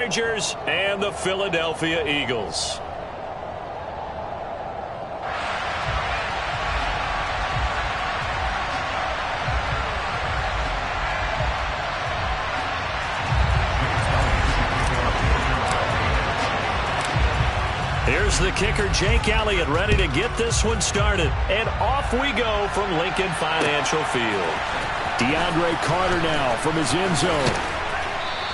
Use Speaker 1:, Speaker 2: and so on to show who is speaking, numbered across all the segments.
Speaker 1: Chargers and the Philadelphia Eagles. Here's the kicker, Jake Elliott, ready to get this one started. And off we go from Lincoln Financial Field. DeAndre Carter now from his end zone.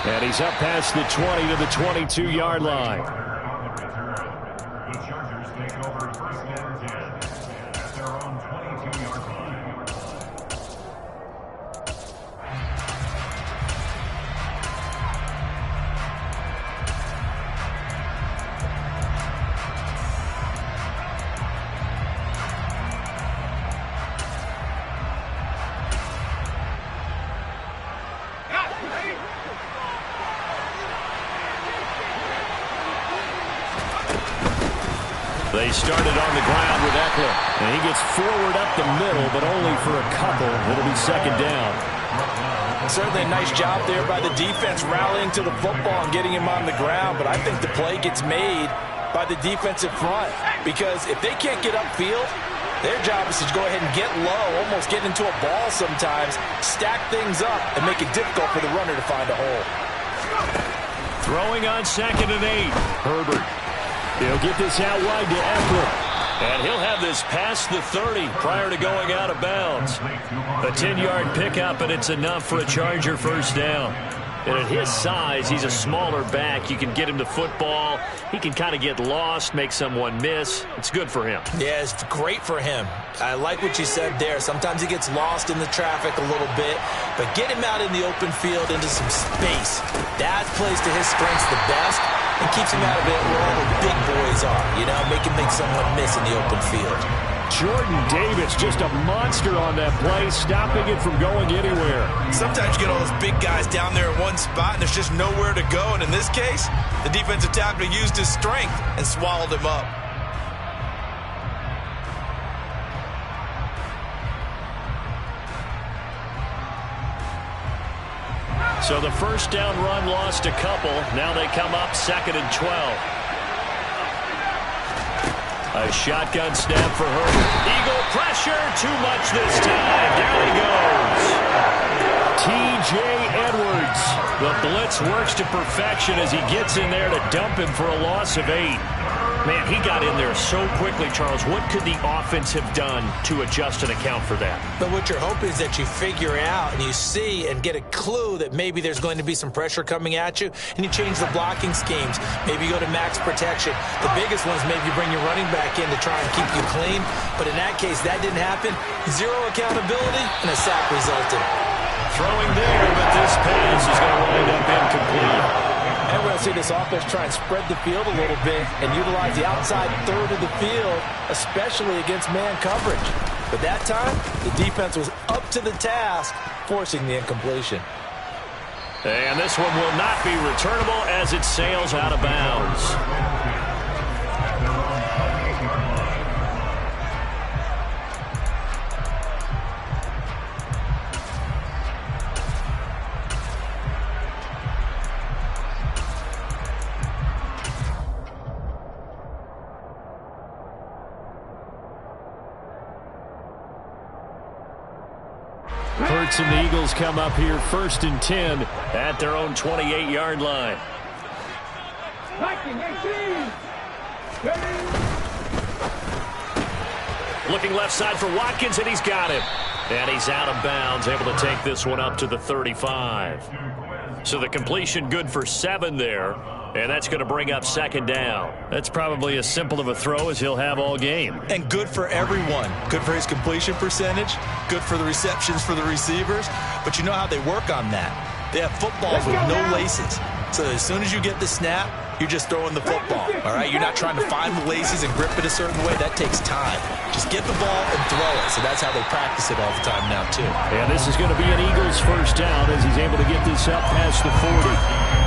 Speaker 1: And he's up past the 20 to the 22-yard line.
Speaker 2: The Chargers take over first and 10 at their own 22-yard line.
Speaker 1: They started on the ground with Eckler. And he gets forward up the middle, but only for a couple. It'll be second down.
Speaker 3: Certainly a nice job there by the defense rallying to the football and getting him on the ground. But I think the play gets made by the defensive front. Because if they can't get upfield, their job is to go ahead and get low, almost get into a ball sometimes, stack things up, and make it difficult for the runner to find a hole.
Speaker 1: Throwing on 2nd and 8. Herbert. He'll get this out wide to Eckler. And he'll have this past the 30 prior to going out of bounds. A 10-yard pickup, and it's enough for a Charger first down. And at his size, he's a smaller back. You can get him to football. He can kind of get lost, make someone miss. It's good for him.
Speaker 3: Yeah, it's great for him. I like what you said there. Sometimes he gets lost in the traffic a little bit. But get him out in the open field into some space. That plays to his strengths the best. And keeps him out of it where all the big boys are. You know, make someone miss in the open field.
Speaker 1: Jordan Davis, just a monster on that play, stopping it from going anywhere.
Speaker 3: Sometimes you get all those big guys down there in one spot, and there's just nowhere to go. And in this case, the defensive tackle used his strength and swallowed him up.
Speaker 1: So the first down run lost a couple. Now they come up 2nd and 12. A shotgun snap for Herbert. Eagle pressure, too much this time. Down he goes. T.J. Edwards. The blitz works to perfection as he gets in there to dump him for a loss of 8. Man, he got in there so quickly, Charles. What could the offense have done to adjust and account for that?
Speaker 3: But what you're hoping is that you figure out and you see and get a clue that maybe there's going to be some pressure coming at you, and you change the blocking schemes. Maybe you go to max protection. The biggest one is maybe you bring your running back in to try and keep you clean. But in that case, that didn't happen. Zero accountability, and a sack resulted.
Speaker 1: Throwing there, but this pass is going to wind up incomplete.
Speaker 3: And we're going to see this offense try and spread the field a little bit and utilize the outside third of the field, especially against man coverage. But that time, the defense was up to the task, forcing the incompletion.
Speaker 1: And this one will not be returnable as it sails out of bounds. Hurts and the Eagles come up here 1st and 10 at their own 28-yard line. Looking left side for Watkins, and he's got him. And he's out of bounds, able to take this one up to the 35. So the completion good for 7 there, and that's going to bring up 2nd down. That's probably as simple of a throw as he'll have all game.
Speaker 3: And good for everyone. Good for his completion percentage, good for the receptions for the receivers. But you know how they work on that. They have footballs with no laces. So as soon as you get the snap, you're just throwing the football, all right? You're not trying to find the laces and grip it a certain way. That takes time. Just get the ball and throw it. So that's how they practice it all the time now, too.
Speaker 1: And this is going to be an Eagles first down as he's able to get this up past the 40.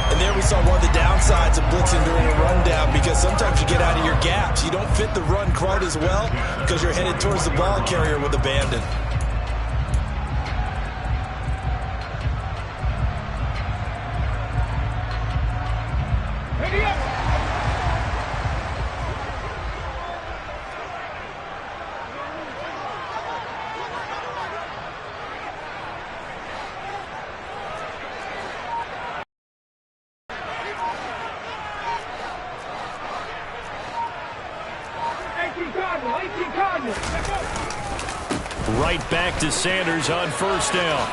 Speaker 3: And there we saw one of the downsides of blitzing during a rundown, because sometimes you get out of your gaps. You don't fit the run quite as well because you're headed towards the ball carrier with abandon.
Speaker 1: Right back to Sanders on first down.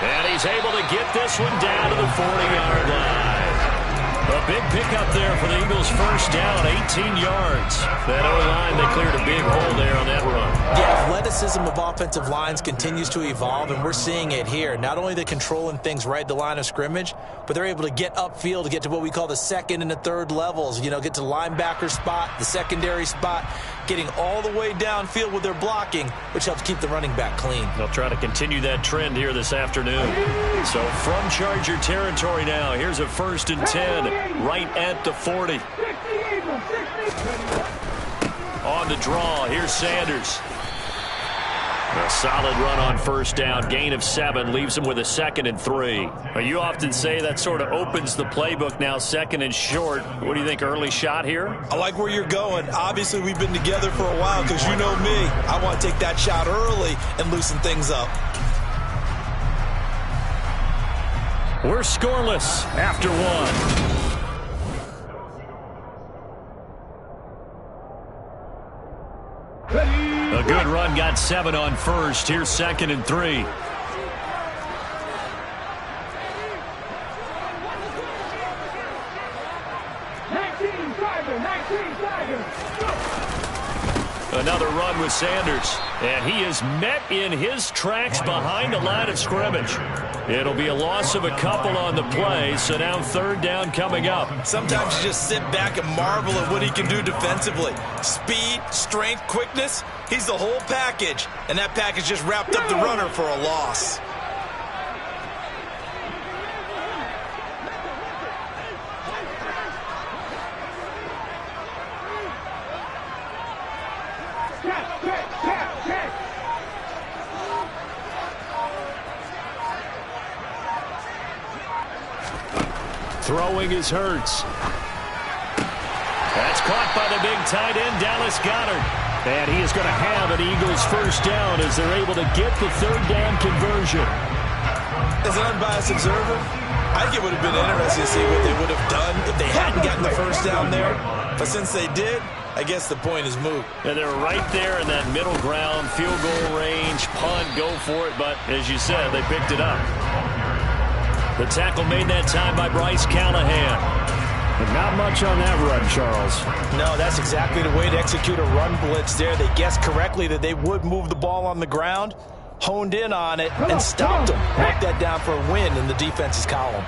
Speaker 1: And he's able to get this one down to the 40-yard line. A big pickup there for the Eagles' first down, 18 yards. That O-line, they cleared a big hole there on that run.
Speaker 3: The athleticism of offensive lines continues to evolve, and we're seeing it here. Not only they're controlling things right at the line of scrimmage, but they're able to get upfield to get to what we call the second and the third levels. You know, get to the linebacker spot, the secondary spot, getting all the way downfield with their blocking, which helps keep the running back clean.
Speaker 1: They'll try to continue that trend here this afternoon. So from Charger territory now, here's a 1st and 10 right at the 40. On the draw, here's Sanders. A solid run on first down, gain of 7, leaves him with a 2nd and 3. Well, you often say that sort of opens the playbook now, 2nd and short. What do you think, early shot here?
Speaker 3: I like where you're going. Obviously, we've been together for a while because you know me. I want to take that shot early and loosen things up.
Speaker 1: We're scoreless after 1. A good run, got 7 on first. Here's 2nd and 3. Another run with Sanders, and he is met in his tracks behind the line of scrimmage. It'll be a loss of a couple on the play, so now 3rd down coming up.
Speaker 3: Sometimes you just sit back and marvel at what he can do defensively. Speed, strength, quickness, he's the whole package, and that package just wrapped up the runner for a loss.
Speaker 1: Throwing is Hurts. That's caught by the big tight end, Dallas Goedert. And he is going to have an Eagles first down as they're able to get the 3rd down conversion.
Speaker 3: As an unbiased observer, I think it would have been interesting to see what they would have done if they hadn't gotten the first down there. But since they did, I guess the point is moot.
Speaker 1: And they're right there in that middle ground, field goal range, punt, go for it. But as you said, they picked it up. The tackle made that time by Bryce Callahan.
Speaker 4: But not much on that run, Charles.
Speaker 3: No, that's exactly the way to execute a run blitz there. They guessed correctly that they would move the ball on the ground, honed in on it, and stopped them. Marked that down for a win in the defense's column.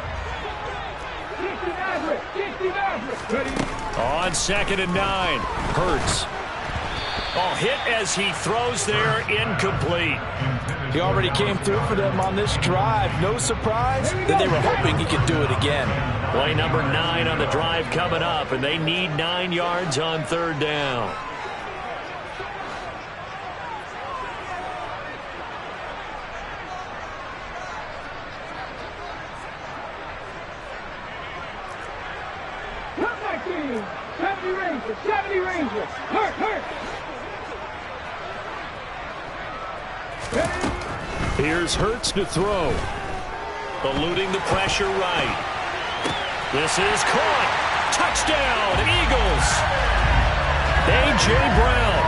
Speaker 1: On 2nd and 9, Hurts. Oh, hit as he throws there, incomplete.
Speaker 3: He already came through for them on this drive. No surprise that they were hoping he could do it again.
Speaker 1: Play number 9 on the drive coming up, and they need 9 yards on 3rd down. Here's Hurts to throw. Eluding the pressure right. This is caught. Touchdown, Eagles. A.J. Brown,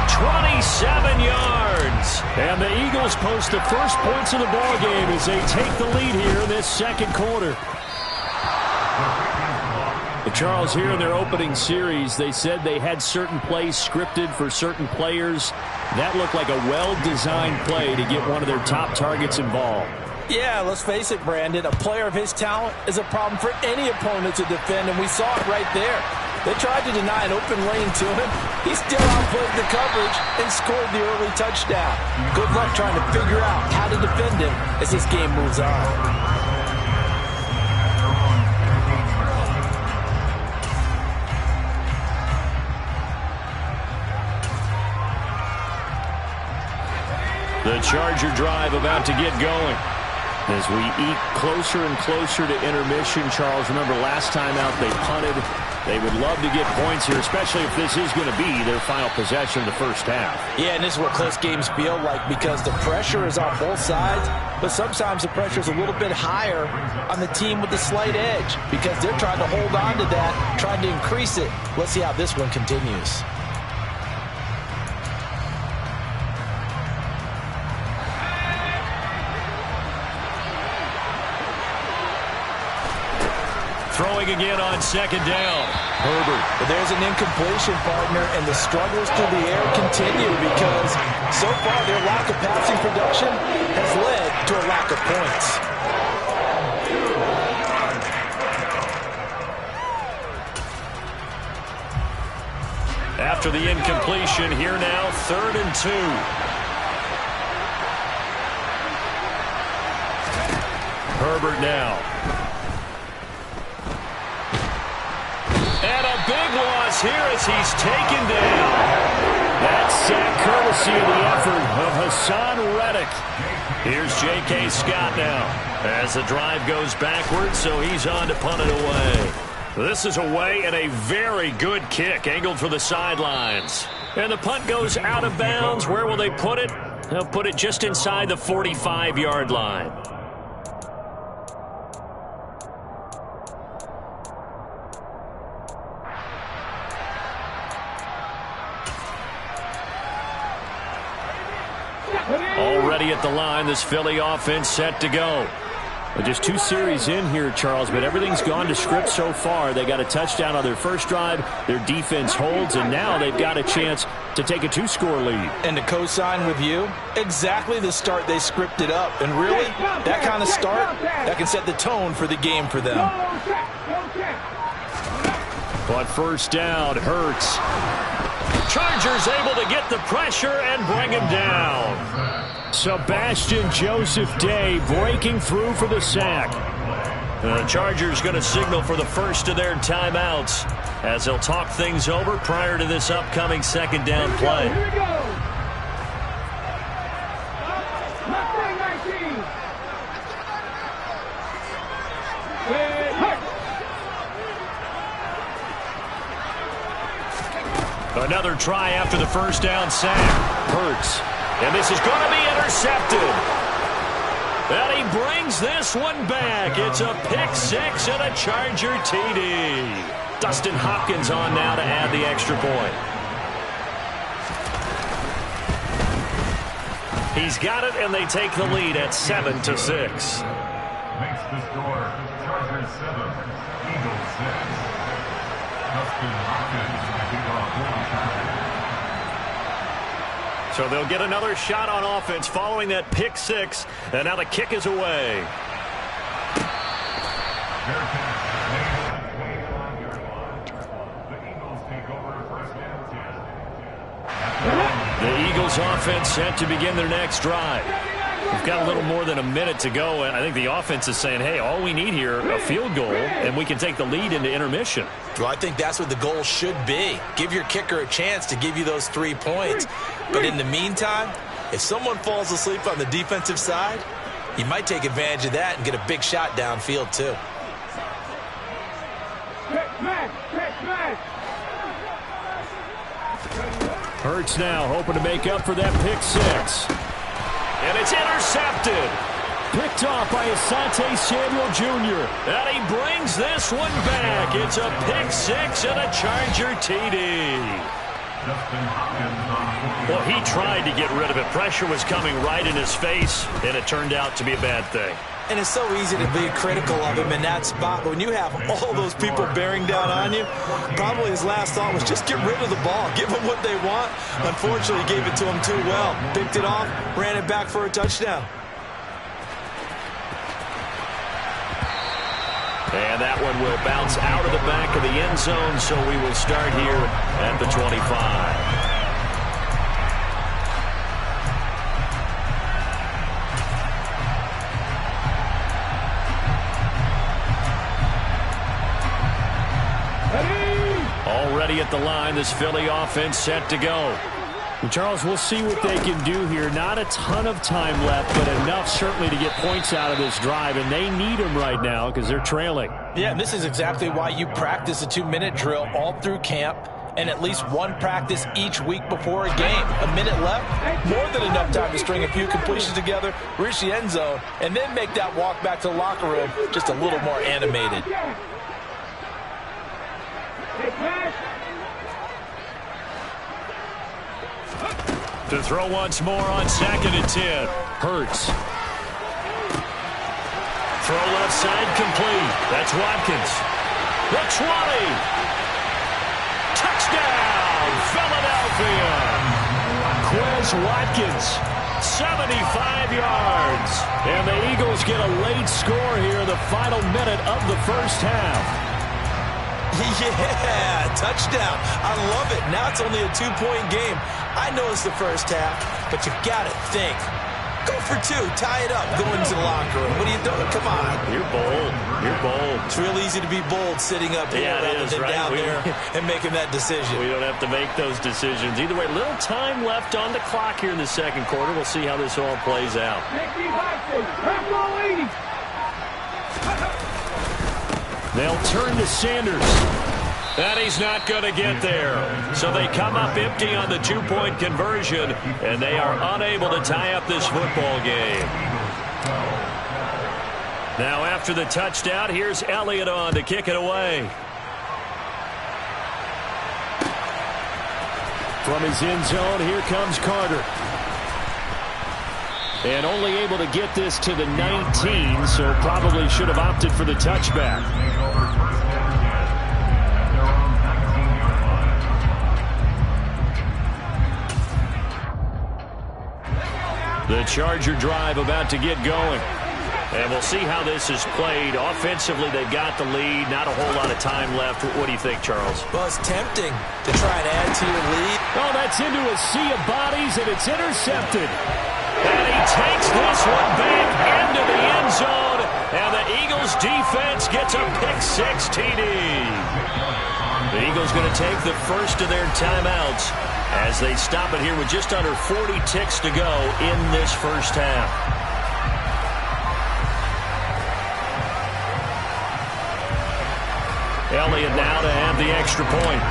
Speaker 1: 27 yards. And the Eagles post the first points of the ballgame as they take the lead here in this 2nd quarter. Charles, here in their opening series, they said they had certain plays scripted for certain players. That looked like a well-designed play to get one of their top targets involved.
Speaker 3: Yeah, let's face it, Brandon. A player of his talent is a problem for any opponent to defend, and we saw it right there. They tried to deny an open lane to him. He still outplayed the coverage and scored the early touchdown. Good luck trying to figure out how to defend him as this game moves on.
Speaker 1: The Charger drive about to get going. As we eat closer and closer to intermission, Charles, remember last time out they punted. They would love to get points here, especially if this is going to be their final possession of the first half.
Speaker 3: Yeah, and this is what close games feel like because the pressure is on both sides, but sometimes the pressure is a little bit higher on the team with the slight edge because they're trying to hold on to that, trying to increase it. Let's see how this one continues.
Speaker 1: throwing again on second down.
Speaker 3: Herbert. But there's an incompletion, partner, and the struggles through the air continue because so far their lack of passing production has led to a lack of points.
Speaker 1: After the incompletion, here now, 3rd and 2. Herbert now. And a big loss here as he's taken down. That's sack courtesy of the effort of Hassan Reddick. Here's J.K. Scott now as the drive goes backwards, so he's on to punt it away. This is away and a very good kick angled for the sidelines. And the punt goes out of bounds. Where will they put it? They'll put it just inside the 45-yard line. Already at the line, this Philly offense set to go. Well, just 2 series in here, Charles, but everything's gone to script so far. They got a touchdown on their first drive. Their defense holds, and now they've got a chance to take a 2-score lead.
Speaker 3: And to co-sign with you, exactly the start they scripted up. And really, that kind of start, that can set the tone for the game for them.
Speaker 1: But first down, Hurts. Chargers able to get the pressure and bring him down. Sebastian Joseph Day breaking through for the sack. The Chargers going to signal for the first of their timeouts as they'll talk things over prior to this upcoming second down play.
Speaker 5: Here we go.
Speaker 1: Another try after the first down sack. Hurts. And this is going to be intercepted. And he brings this one back. It's a pick-6 and a Charger TD. Dustin Hopkins on now to add the extra point. He's got it, and they take the lead at 7-6.
Speaker 2: Makes the score Chargers 7, Eagles 6. Dustin Hopkins kick off for the Chargers.
Speaker 1: So they'll get another shot on offense following that pick-6, and now the kick is away. The Eagles offense set to begin their next drive. We've got a little more than a minute to go, and I think the offense is saying, hey, all we need here, a field goal, and we can take the lead into intermission.
Speaker 3: Well, I think that's what the goal should be. Give your kicker a chance to give you those 3 points. But in the meantime, if someone falls asleep on the defensive side, you might take advantage of that and get a big shot downfield too.
Speaker 1: Hurts now hoping to make up for that pick-6. And it's intercepted. Picked off by Asante Samuel Jr. And he brings this one back. It's a pick-6 and a Charger TD. Well, he tried to get rid of it. Pressure was coming right in his face, and it turned out to be a bad thing.
Speaker 3: And it's so easy to be critical of him in that spot. But when you have all those people bearing down on you, probably his last thought was just get rid of the ball. Give them what they want. Unfortunately, he gave it to him too well. Picked it off, ran it back for a touchdown.
Speaker 1: And that one will bounce out of the back of the end zone, so we will start here at the 25. Already at the line, this Philly offense set to go. And Charles, we'll see what they can do here. Not a ton of time left, but enough certainly to get points out of this drive, and they need them right now because they're trailing.
Speaker 3: Yeah, and this is exactly why you practice a 2-minute drill all through camp and at least one practice each week before a game. A minute left, more than enough time to string a few completions together, reach the end zone, and then make that walk back to the locker room just a little more animated.
Speaker 1: To throw once more on 2nd and 10. Hurts. Throw left side complete. That's Watkins. The 20. Touchdown, Philadelphia. Quez Watkins, 75 yards. And the Eagles get a late score here in the final minute of the first half.
Speaker 3: Yeah, touchdown. I love it. Now it's only a 2-point game. I know it's the first half, but you got to think. Go for 2. Tie it up. Go into the locker room. What are you doing? Come on.
Speaker 1: You're bold. You're bold.
Speaker 3: It's real easy to be bold sitting up here rather than down there and making that decision.
Speaker 1: We don't have to make those decisions. Either way, little time left on the clock here in the second quarter. We'll see how this all plays out. They'll turn to Sanders. And he's not going to get there. So they come up empty on the 2-point conversion, and they are unable to tie up this football game. Now after the touchdown, here's Elliott on to kick it away. From his end zone, here comes Carter. And only able to get this to the 19, so probably should have opted for the touchback. The Charger drive about to get going. And we'll see how this is played. Offensively, they've got the lead. Not a whole lot of time left. What do you think, Charles?
Speaker 3: Well, it's tempting to try and add to your lead.
Speaker 1: Oh, that's into a sea of bodies, and it's intercepted. And he takes this one back into the end zone. And the Eagles defense gets a pick-6 TD. The Eagles going to take the first of their timeouts as they stop it here with just under 40 ticks to go in this first half. Elliott now to have the extra point.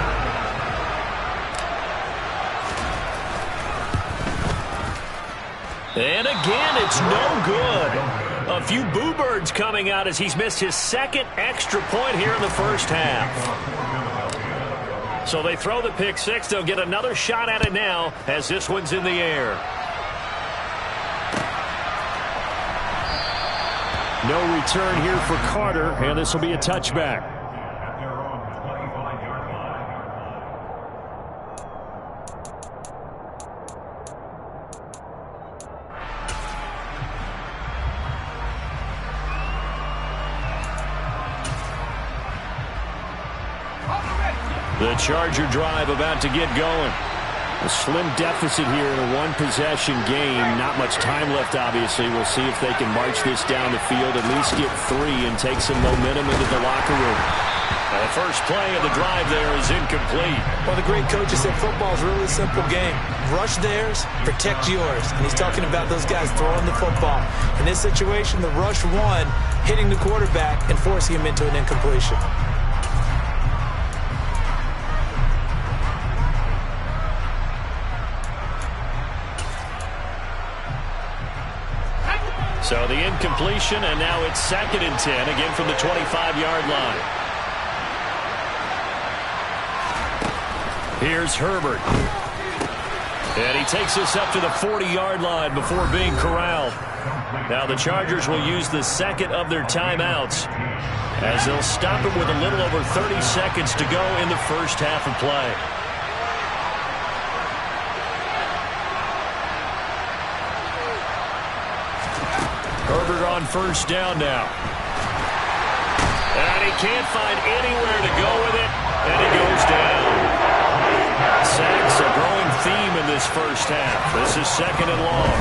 Speaker 1: And again, it's no good. A few boo birds coming out as he's missed his second extra point here in the first half. So they throw the pick-6. They'll get another shot at it now as this one's in the air. No return here for Carter, and this will be a touchback. The Charger drive about to get going. A slim deficit here in a one-possession game. Not much time left, obviously. We'll see if they can march this down the field, at least get 3 and take some momentum into the locker room. The first play of the drive there is incomplete.
Speaker 3: Well, the great coach said football is a really simple game. Rush theirs, protect yours. And he's talking about those guys throwing the football. In this situation, the rush one, hitting the quarterback and forcing him into an incompletion.
Speaker 1: So the incompletion, and now it's 2nd and 10, again from the 25-yard line. Here's Herbert. And he takes this up to the 40-yard line before being corralled. Now the Chargers will use the second of their timeouts as they'll stop it with a little over 30 seconds to go in the first half of play. Herbert on first down now. And he can't find anywhere to go with it, and he goes down. Sacks a growing theme in this first half. This is 2nd and long.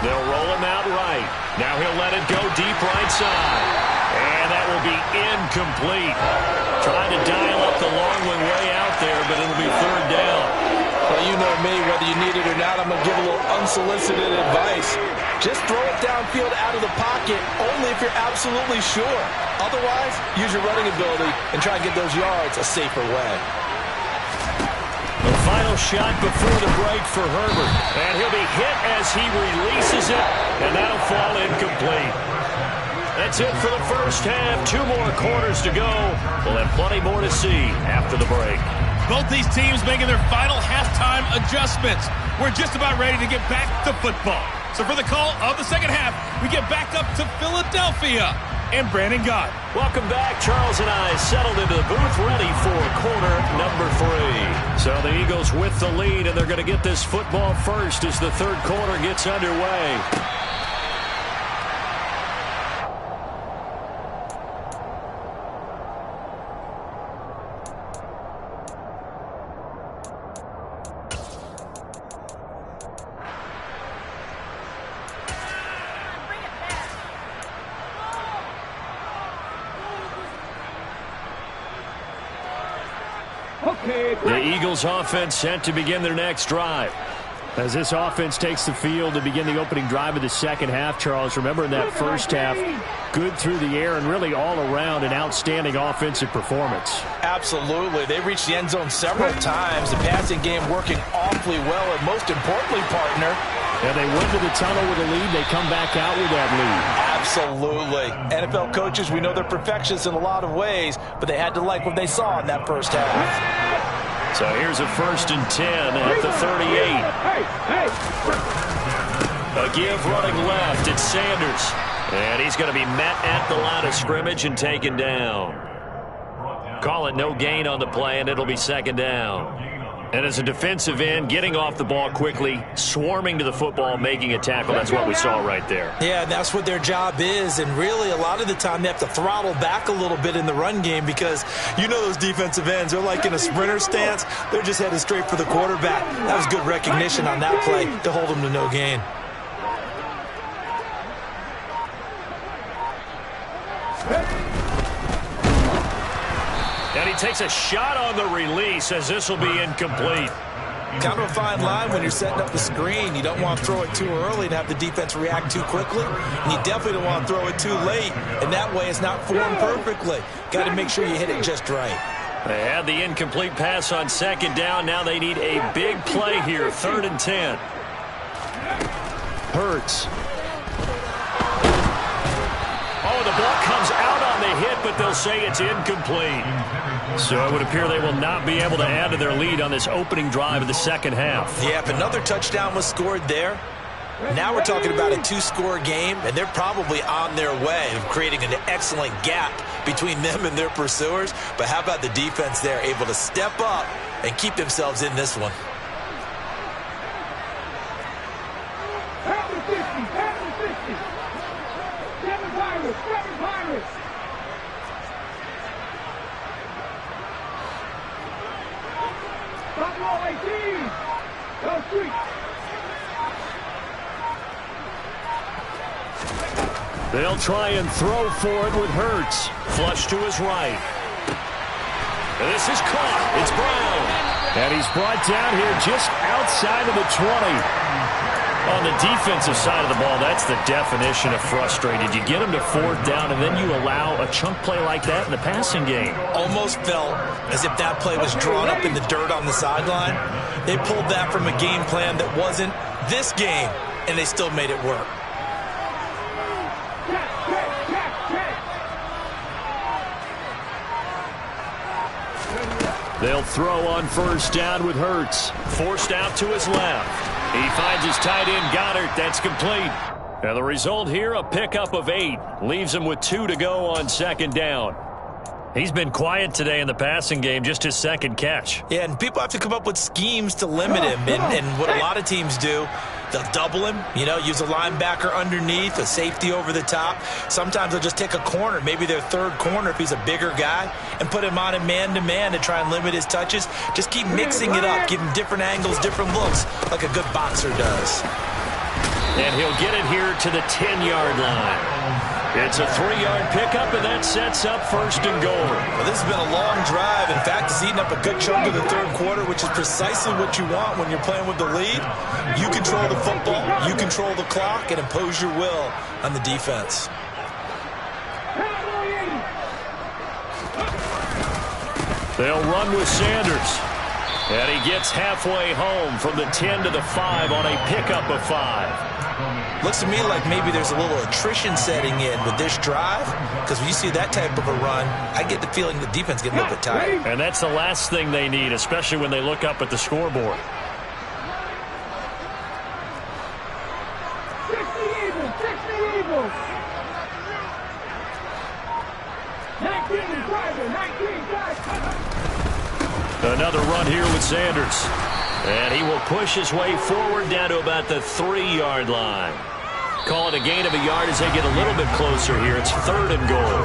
Speaker 1: They'll roll him out right. Now he'll let it go deep right side. And that will be incomplete. Trying to dial up the long one way out there, but it'll be 3rd down.
Speaker 3: Well, you know me, whether you need it or not, I'm going to give a little unsolicited advice. Just throw it downfield out of the pocket only if you're absolutely sure. Otherwise, use your running ability and try and get those yards a safer way.
Speaker 1: The final shot before the break for Herbert. And he'll be hit as he releases it, and that'll fall incomplete. That's it for the first half. 2 more quarters to go. We'll have plenty more to see after the break.
Speaker 5: Both these teams making their final halftime adjustments. We're just about ready to get back to football. So for the call of the second half, we get back up to Philadelphia and Brandon Gott.
Speaker 1: Welcome back. Charles and I settled into the booth, ready for quarter number 3. So the Eagles with the lead, and they're going to get this football first as the third quarter gets underway. The Eagles offense set to begin their next drive.
Speaker 4: As this offense takes the field to begin the opening drive of the second half, Charles, remember in that first half, good through the air and really all around an outstanding offensive performance.
Speaker 3: Absolutely. They reached the end zone several times. The passing game working awfully well, and most importantly, partner,
Speaker 4: and they went to the tunnel with a lead. They come back out with that lead.
Speaker 3: Absolutely. NFL coaches, we know they're perfectionists in a lot of ways, but they had to like what they saw in that first half.
Speaker 1: So here's a 1st and 10 at the 38. A give running left. It's Sanders. And he's going to be met at the line of scrimmage and taken down. Call it no gain on the play, and it'll be 2nd down. And as a defensive end, getting off the ball quickly, swarming to the football, making a tackle, that's what we saw right there.
Speaker 3: Yeah, that's what their job is, and really a lot of the time they have to throttle back a little bit in the run game because you know those defensive ends, they're like in a sprinter stance. They're just headed straight for the quarterback. That was good recognition on that play to hold them to no gain.
Speaker 1: And he takes a shot on the release as this will be incomplete.
Speaker 3: Kind of a fine line when you're setting up the screen. You don't want to throw it too early and have the defense react too quickly. And you definitely don't want to throw it too late. And that way it's not formed perfectly. Got to make sure you hit it just right.
Speaker 1: They had the incomplete pass on 2nd down. Now they need a big play here. 3rd and 10.
Speaker 4: Hurts.
Speaker 1: Oh, the ball comes out on the hit, but they'll say it's incomplete. So it would appear they will not be able to add to their lead on this opening drive of the second half.
Speaker 3: Yeah, if another touchdown was scored there, now we're talking about a 2-score game, and they're probably on their way of creating an excellent gap between them and their pursuers. But how about the defense there, able to step up and keep themselves in this one?
Speaker 1: They'll try and throw for it with Hurts. Flush to his right. And this is caught. It's Brown.
Speaker 4: And he's brought down here just outside of the 20.
Speaker 1: On the defensive side of the ball, that's the definition of frustrated. You get them to 4th down, and then you allow a chunk play like that in the passing game.
Speaker 3: Almost felt as if that play was drawn up in the dirt on the sideline. They pulled that from a game plan that wasn't this game, and they still made it work.
Speaker 1: They'll throw on 1st down with Hurts. Forced out to his left. He finds his tight end, Goddard. That's complete. And the result here, a pickup of 8. Leaves him with 2 to go on 2nd down. He's been quiet today in the passing game, just his 2nd catch.
Speaker 3: Yeah, and people have to come up with schemes to limit him. And what a lot of teams do, they'll double him, use a linebacker underneath, a safety over the top. Sometimes they'll just take a corner, maybe their 3rd corner if he's a bigger guy, and put him on a man-to-man to try and limit his touches. Just keep mixing it up, give him different angles, different looks, like a good boxer does.
Speaker 1: And he'll get it here to the 10-yard line. It's a 3-yard pickup, and that sets up 1st and goal.
Speaker 3: Well, this has been a long drive. In fact, it's eaten up a good chunk of the 3rd quarter, which is precisely what you want when you're playing with the lead. You control the football, you control the clock, and impose your will on the defense.
Speaker 1: They'll run with Sanders. And he gets halfway home from the 10 to the 5 on a pickup of 5.
Speaker 3: Looks to me like maybe there's a little attrition setting in with this drive, because when you see that type of a run, I get the feeling the defense gets a little bit tired.
Speaker 1: And that's the last thing they need, especially when they look up at the scoreboard.
Speaker 6: 19 is driving, 19.
Speaker 1: Another run here with Sanders. And he will push his way forward down to about the 3-yard line. Call it a gain of a yard as they get a little bit closer here. It's 3rd and goal.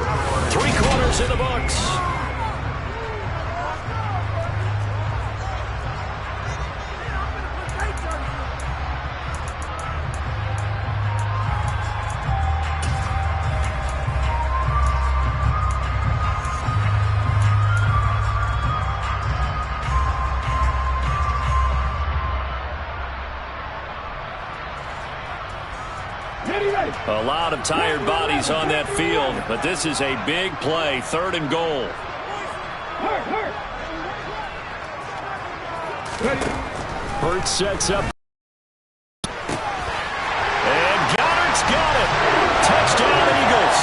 Speaker 1: 3 quarters in the books. A lot of tired bodies on that field, but this is a big play. 3rd and goal.
Speaker 4: Hurts sets up.
Speaker 1: And Goddard's got it. Touchdown, Eagles.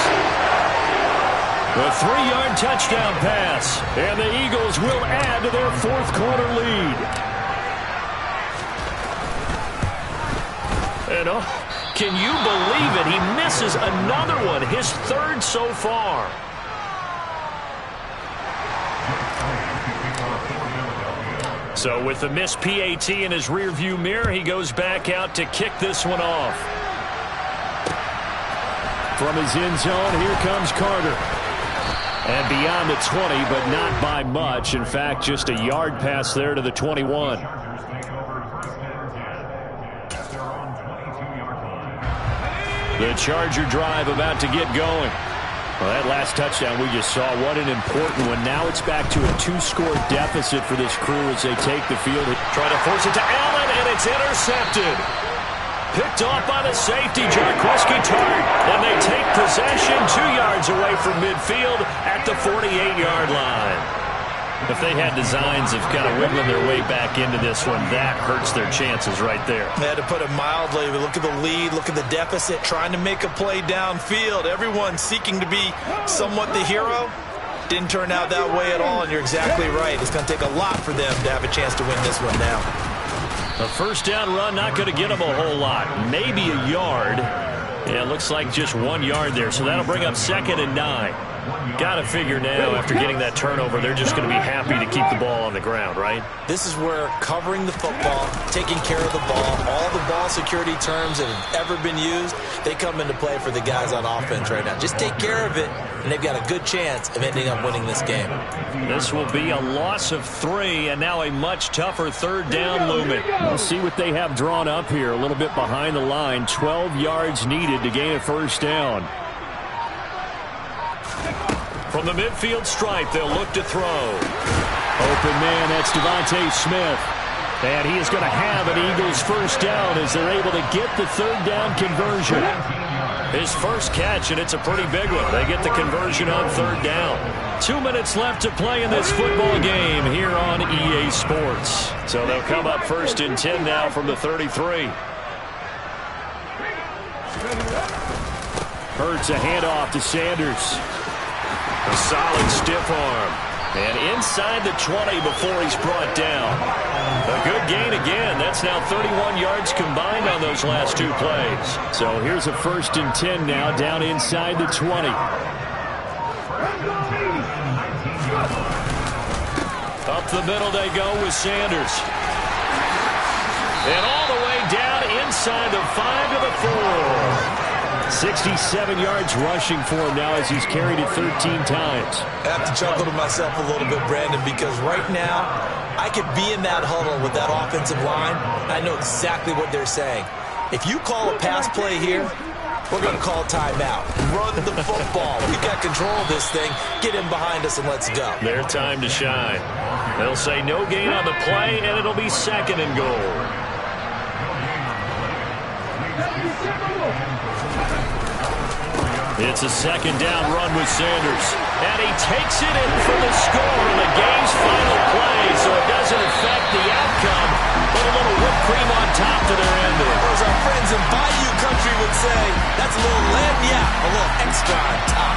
Speaker 1: A 3-yard touchdown pass.
Speaker 4: And the Eagles will add to their 4th quarter lead.
Speaker 1: And can you believe it? He misses another one, his 3rd so far. So with the missed PAT in his rearview mirror, he goes back out to kick this one off.
Speaker 4: From his end zone, here comes Carter. And beyond the 20, but not by much. In fact, just a yard pass there to the 21.
Speaker 1: The Charger drive about to get going.
Speaker 4: Well, that last touchdown we just saw, what an important one. Now it's back to a 2-score deficit for this crew as they take the field.
Speaker 1: Trying to force it to Allen, and it's intercepted. Picked off by the safety, Jarqueski Tart. And they take possession 2 yards away from midfield at the 48-yard line. If they had designs of kind of wiggling their way back into this one, that hurts their chances right there.
Speaker 3: They had to put it mildly. Look at the lead, look at the deficit, trying to make a play downfield. Everyone seeking to be somewhat the hero. Didn't turn out that way at all, and you're exactly right. It's going to take a lot for them to have a chance to win this one now.
Speaker 1: A 1st down run, not going to get them a whole lot. Maybe a yard. Yeah, it looks like just 1 yard there, so that'll bring up 2nd and 9. Got to figure now, after getting that turnover, they're just going to be happy to keep the ball on the ground, right?
Speaker 3: This is where covering the football, taking care of the ball, all the ball security terms that have ever been used, they come into play for the guys on offense right now. Just take care of it, and they've got a good chance of ending up winning this game.
Speaker 1: This will be a loss of 3, and now a much tougher 3rd down looming.
Speaker 4: We'll see what they have drawn up here. A little bit behind the line. 12 yards needed to gain a 1st down.
Speaker 1: From the midfield stripe, they'll look to throw.
Speaker 4: Open man, that's Devontae Smith. And he is going to have an Eagles 1st down as they're able to get the 3rd down conversion.
Speaker 1: His first catch, and it's a pretty big one. They get the conversion on 3rd down. 2 minutes left to play in this football game here on EA Sports. So they'll come up 1st and 10 now from the 33.
Speaker 4: Hurts a handoff to Sanders.
Speaker 1: A solid stiff arm. And inside the 20 before he's brought down. A good gain again. That's now 31 yards combined on those last 2 plays.
Speaker 4: So here's a 1st and 10 now down inside the 20.
Speaker 1: Up the middle they go with Sanders. And all the way down inside the 5 to the 4.
Speaker 4: 67 yards rushing for him now as he's carried it 13 times.
Speaker 3: I have to chuckle to myself a little bit, Brandon, because right now I could be in that huddle with that offensive line. I know exactly what they're saying. If you call a pass play here, we're going to call timeout. Run the football. We've got control of this thing. Get in behind us and let's go.
Speaker 1: Their time to shine. They'll say no gain on the play, and it'll be 2nd and goal. It's a 2nd down run with Sanders. And he takes it in for the score in the game's final play, so it doesn't affect the outcome, but a little whipped cream on top to their ending.
Speaker 3: As our friends in Bayou Country would say, that's a little lagniappe, a little extra on top.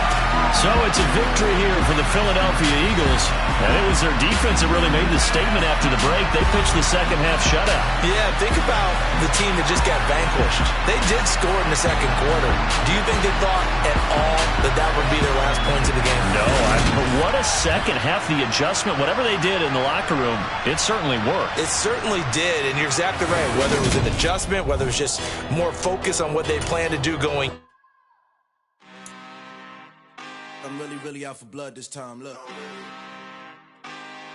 Speaker 1: So So it's a victory here for the Philadelphia Eagles. And it was their defense that really made the statement after the break. They pitched the second half shutout.
Speaker 3: Yeah, think about the team that just got vanquished. They did score in the second quarter. Do you think they thought at all that that would be their last points of the game?
Speaker 1: No, but what a second half. The adjustment, whatever they did in the locker room, it certainly worked.
Speaker 3: It certainly did, and you're exactly right. Whether it was an adjustment, whether it was just more focus on what they plan to do going.
Speaker 6: I'm really out for blood this time, look.